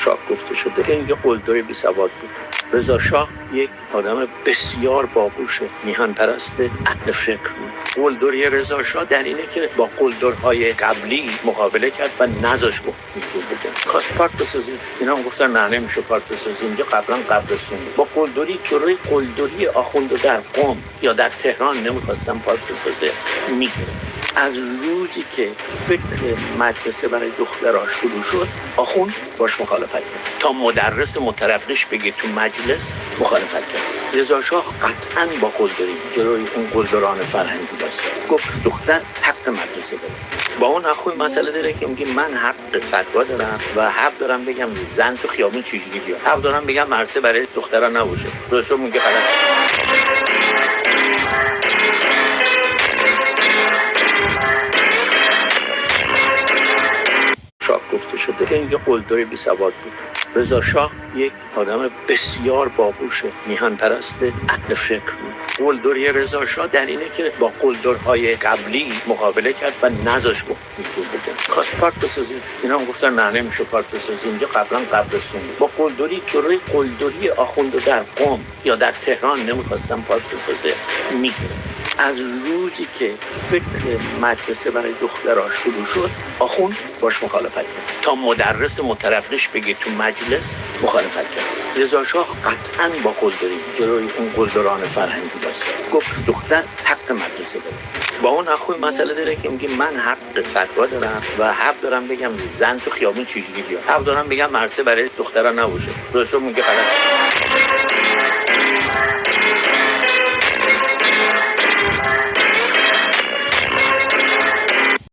شاه گفته شده که اینکه قلدر بی سواد بود. رضا شاه یک آدم بسیار باهوش، میهن پرست، اهل فکر بود. قلدری رضا شاه در اینه که با قلدرهای قبلی مقابله کرد و نذاش میفروض بگن. خواست پارک بسازه، اینا هم گفتن نه نمیشه پارک بسازه، اینجا قبلا قبرستون بود. با قلدری جلوی قلدری آخوند در قم یا در تهران نمیخواستن پارک بسازه، میگرفت. از روزی که فکر مدرسه برای دخترها شروع شد، آخوند باش مخالفت کرد. تا مدرس متربیش بگه تو مجلس مخالفت کرد. رضا شاه قطعاً با قلدری جلوی اون قلدران فرهنگی بایستاد. گفت دختر حق مدرسه داره. با اون آخوند مسئله داره که میگه من حق فتوا دارم و حق دارم بگم زن تو خیابون چجوری بیاد. حق دارم بگم مدرسه برای دخترها نباشه. رضا شاه میگه غلط. شاه گفته شده که اینکه قلدر بی سواد بود. رضا شاه یک آدم بسیار باهوش، میهن پرست، اهل فکر بود. قلدری رضا شاه در اینه که با قلدرهای قبلی مقابله کرد و نذاش میفروض بگن. خواست پارک بسازه، اینا هم گفتن نه نمیشه پارک بسازه، اینجا قبلا قبرستون بود. با قلدری جلوی قلدری آخوند در قم یا در تهران نمیخواستن پارک بسازه، میگرفت. از روزی که فکر مدرسه برای دخترها شروع شد، آخوند باش مخالفت کرد. تا مدرس متربیش بگه تو مجلس مخالفت کرد. رضا شاه قطعاً با قلدری جلوی اون قلدران فرهنگی بایستاد. گفت دختر حق مدرسه داره. با اون آخوند مسئله داره که میگه من حق فتوا دارم و حق دارم بگم زن تو خیابون چجوری بیاد. حق دارم بگم مدرسه برای دخترها نباشه. رضا شاه میگه غلط.